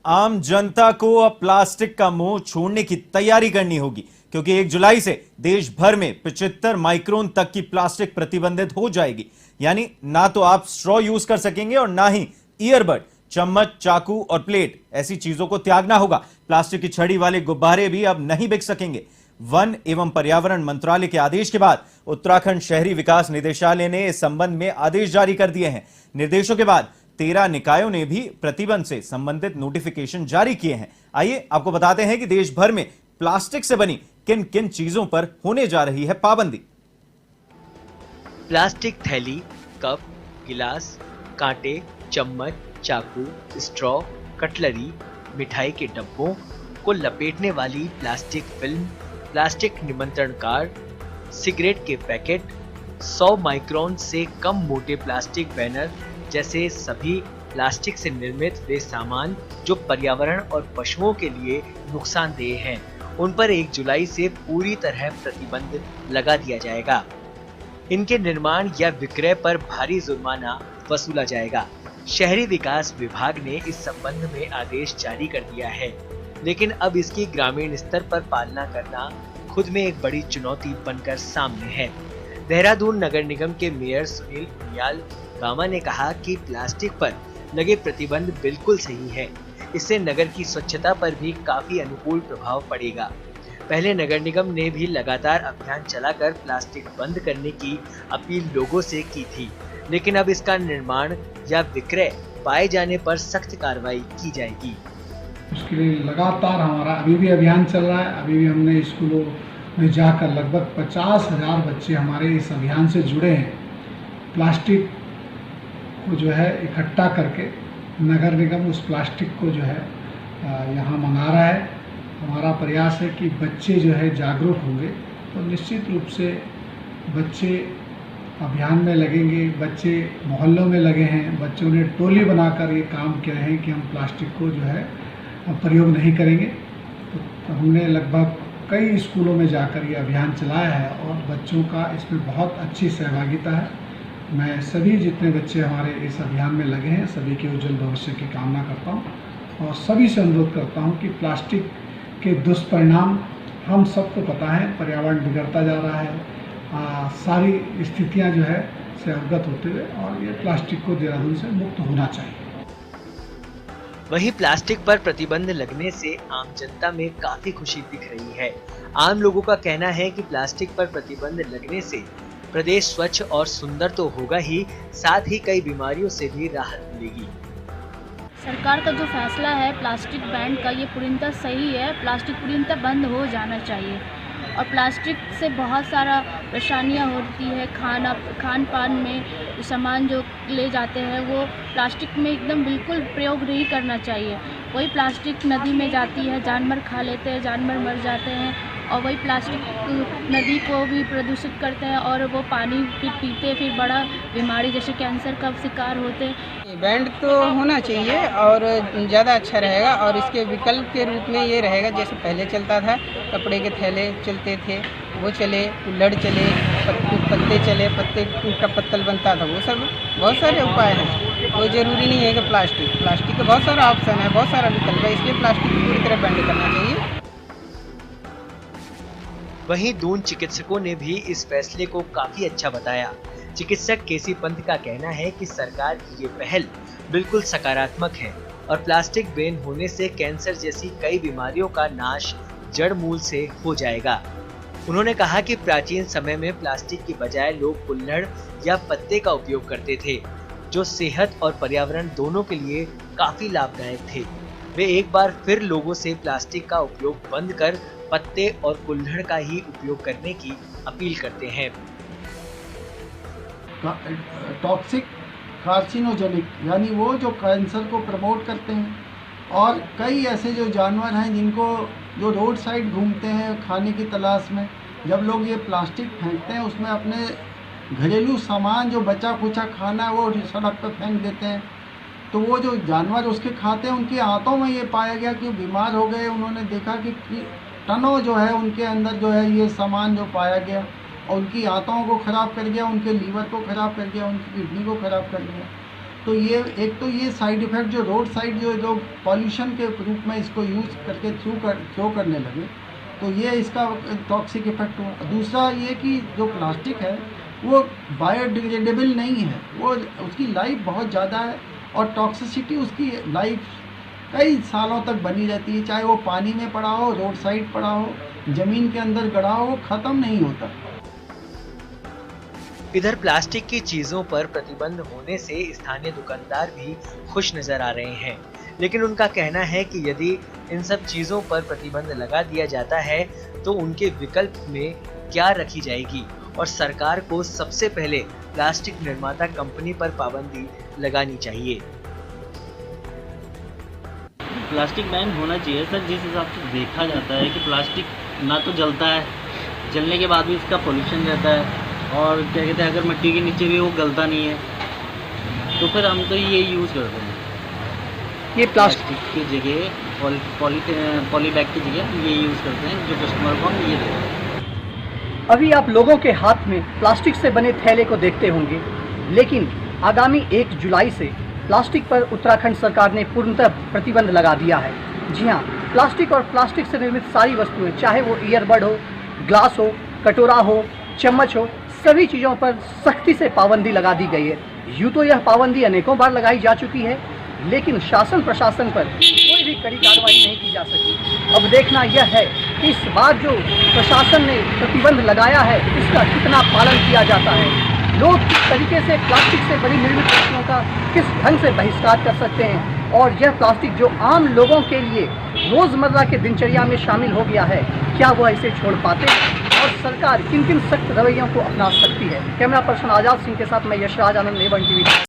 आम जनता को अब प्लास्टिक का मोह छोड़ने की तैयारी करनी होगी, क्योंकि 1 जुलाई से देश भर में 75 माइक्रोन तक की प्लास्टिक प्रतिबंधित हो जाएगी। यानी ना तो आप स्ट्रॉ यूज कर सकेंगे और ना ही ईयरबड, चम्मच, चाकू और प्लेट ऐसी चीजों को त्यागना होगा। प्लास्टिक की छड़ी वाले गुब्बारे भी अब नहीं बिक सकेंगे। वन एवं पर्यावरण मंत्रालय के आदेश के बाद उत्तराखंड शहरी विकास निदेशालय ने इस संबंध में आदेश जारी कर दिए हैं। निर्देशों के बाद 13 निकायों ने भी प्रतिबंध से संबंधित नोटिफिकेशन जारी किए हैं। आइए आपको बताते हैं कि देश भर में प्लास्टिक से बनी किन किन चीजों पर होने जा रही है पाबंदी। प्लास्टिक थैली, कप, गिलास, कांटे, चम्मच, चाकू, स्ट्रॉ, कटलरी, मिठाई के डब्बों को लपेटने वाली प्लास्टिक फिल्म, प्लास्टिक निमंत्रण कार्ड, सिगरेट के पैकेट, 100 माइक्रोन से कम मोटे प्लास्टिक बैनर जैसे सभी प्लास्टिक से निर्मित वे सामान जो पर्यावरण और पशुओं के लिए नुकसानदेह हैं, उन पर 1 जुलाई से पूरी तरह प्रतिबंध लगा दिया जाएगा। इनके निर्माण या विक्रय पर भारी जुर्माना वसूला जाएगा। शहरी विकास विभाग ने इस संबंध में आदेश जारी कर दिया है, लेकिन अब इसकी ग्रामीण स्तर पर पालना करना खुद में एक बड़ी चुनौती बनकर सामने है। देहरादून नगर निगम के मेयर सुनील उनियाल गामा ने कहा कि प्लास्टिक पर लगे प्रतिबंध बिल्कुल सही है। इससे नगर की स्वच्छता पर भी काफी अनुकूल प्रभाव पड़ेगा। पहले नगर निगम ने भी लगातार अभियान चलाकर प्लास्टिक बंद करने की अपील लोगों से की थी, लेकिन अब इसका निर्माण या विक्रय पाए जाने पर सख्त कार्रवाई की जाएगी। उसके लिए लगातार हमारा अभी भी अभियान चल रहा है। अभी भी हमने स्कूलों में जाकर लगभग 50,000 बच्चे हमारे इस अभियान से जुड़े हैं। प्लास्टिक को जो है इकट्ठा करके नगर निगम उस प्लास्टिक को जो है यहाँ मंगा रहा है। हमारा प्रयास है कि बच्चे जो है जागरूक होंगे तो निश्चित रूप से बच्चे अभियान में लगेंगे। बच्चे मोहल्लों में लगे हैं, बच्चों ने टोली बनाकर ये काम किया है कि हम प्लास्टिक को जो है प्रयोग नहीं करेंगे। तो हमने लगभग कई स्कूलों में जाकर ये अभियान चलाया है और बच्चों का इसमें बहुत अच्छी सहभागिता है। मैं सभी जितने बच्चे हमारे इस अभियान में लगे हैं सभी के उज्जवल भविष्य की कामना करता हूँ और सभी से अनुरोध करता हूँ कि प्लास्टिक के दुष्परिणाम हम सबको पता है। पर्यावरण बिगड़ता जा रहा है, सारी स्थितियाँ जो है से अवगत होते हुए और ये प्लास्टिक को देहरादून से मुक्त होना चाहिए। वहीं प्लास्टिक पर प्रतिबंध लगने से आम जनता में काफी खुशी दिख रही है। आम लोगों का कहना है कि प्लास्टिक पर प्रतिबंध लगने से प्रदेश स्वच्छ और सुंदर तो होगा ही, साथ ही कई बीमारियों से भी राहत मिलेगी। सरकार का जो फैसला है प्लास्टिक बैन का, ये पूर्णतः सही है। प्लास्टिक पूर्णतः बंद हो जाना चाहिए और प्लास्टिक से बहुत सारा परेशानियाँ होती है। खान पान में सामान जो ले जाते हैं वो प्लास्टिक में एकदम बिल्कुल प्रयोग नहीं करना चाहिए। वही प्लास्टिक नदी में जाती है, जानवर खा लेते हैं, जानवर मर जाते हैं और वही प्लास्टिक नदी को भी प्रदूषित करते हैं और वो पानी फिर पीते फिर बड़ा बीमारी जैसे कैंसर का शिकार होते हैं। बैंड तो होना चाहिए और ज़्यादा अच्छा रहेगा और इसके विकल्प के रूप में ये रहेगा जैसे पहले चलता था, कपड़े के थैले चलते थे, वो चले, कुल्हड़ चले, पत्ते चले, पत्ते का पत्तल बनता था, वो सब बहुत सारे उपाय हैं। कोई ज़रूरी नहीं है कि प्लास्टिक का बहुत सारा ऑप्शन है, बहुत सारा विकल्प है, इसलिए प्लास्टिक को पूरी तरह बैंड करना चाहिए। वहीं दून चिकित्सकों ने भी इस फैसले को काफी अच्छा बताया। चिकित्सक केसी पंत का कहना है कि सरकार की ये पहल बिल्कुल सकारात्मक है और प्लास्टिक बैन होने से कैंसर जैसी कई बीमारियों का नाश जड़ मूल से हो जाएगा। उन्होंने कहा कि प्राचीन समय में प्लास्टिक की बजाय लोग कुल्हड़ या पत्ते का उपयोग करते थे, जो सेहत और पर्यावरण दोनों के लिए काफी लाभदायक थे। वे एक बार फिर लोगों से प्लास्टिक का उपयोग बंद कर पत्ते और कुल्हड़ का ही उपयोग करने की अपील करते हैं। टॉक्सिक, कार्सिनोजेनिक यानी वो जो कैंसर को प्रमोट करते हैं और कई ऐसे जो जानवर हैं जिनको जो रोड साइड घूमते हैं खाने की तलाश में, जब लोग ये प्लास्टिक फेंकते हैं उसमें अपने घरेलू सामान जो बचा खुचा खाना है वो सड़क पर फेंक देते हैं, तो वो जो जानवर उसके खाते हैं उनकी आंतों में ये पाया गया कि बीमार हो गए। उन्होंने देखा कि टनों जो है उनके अंदर जो है ये सामान जो पाया गया और उनकी आंतों को ख़राब कर गया, उनके लीवर को ख़राब कर गया, उनकी किडनी को ख़राब कर गया। तो ये एक तो ये साइड इफ़ेक्ट जो रोड साइड जो लोग पॉल्यूशन के रूप में इसको यूज़ करके थ्रो करने लगे, तो ये इसका टॉक्सिक इफेक्ट हुआ। दूसरा ये कि जो प्लास्टिक है वो बायोडिग्रेडेबल नहीं है, वो उसकी लाइफ बहुत ज़्यादा है और टॉक्सिसिटी उसकी लाइफ कई सालों तक बनी रहती है, चाहे वो पानी में पड़ा हो, रोड साइड पड़ा हो, ज़मीन के अंदर गड़ा हो, ख़त्म नहीं होता। इधर प्लास्टिक की चीजों पर प्रतिबंध होने से स्थानीय दुकानदार भी खुश नजर आ रहे हैं, लेकिन उनका कहना है कि यदि इन सब चीजों पर प्रतिबंध लगा दिया जाता है तो उनके विकल्प में क्या रखी जाएगी और सरकार को सबसे पहले प्लास्टिक निर्माता कंपनी पर पाबंदी लगानी चाहिए। प्लास्टिक बैन होना चाहिए सर। जिस हिसाब से देखा जाता है कि प्लास्टिक ना तो जलता है, जलने के बाद भी इसका पोल्यूशन रहता है और क्या कहते हैं अगर मिट्टी के नीचे भी वो गलता नहीं है, तो फिर हम तो ये यूज़ करते हैं। ये प्लास्टिक की जगह पॉली बैग की जगह ये यूज़ करते हैं, जो कस्टमर को हम ये देते हैं। अभी आप लोगों के हाथ में प्लास्टिक से बने थैले को देखते होंगे, लेकिन आगामी 1 जुलाई से प्लास्टिक पर उत्तराखंड सरकार ने पूर्णतः प्रतिबंध लगा दिया है। जी हाँ, प्लास्टिक और प्लास्टिक से निर्मित सारी वस्तुएं, चाहे वो ईयरबड हो, ग्लास हो, कटोरा हो, चम्मच हो, सभी चीज़ों पर सख्ती से पाबंदी लगा दी गई है। यूँ तो यह पाबंदी अनेकों बार लगाई जा चुकी है, लेकिन शासन प्रशासन पर कोई भी कड़ी कार्रवाई नहीं की जा सकी। अब देखना यह है कि इस बार जो प्रशासन ने प्रतिबंध लगाया है इसका कितना पालन किया जाता है। लोग किस तरीके से प्लास्टिक से बनी निर्मित वस्तुओं का किस ढंग से बहिष्कार कर सकते हैं, और यह प्लास्टिक जो आम लोगों के लिए रोज़मर्रा के दिनचर्या में शामिल हो गया है, क्या वो इसे छोड़ पाते हैं और सरकार किन किन सख्त रवैयों को अपना सकती है। कैमरा पर्सन आज़ाद सिंह के साथ मैं यशराज आनंद, A1 TV।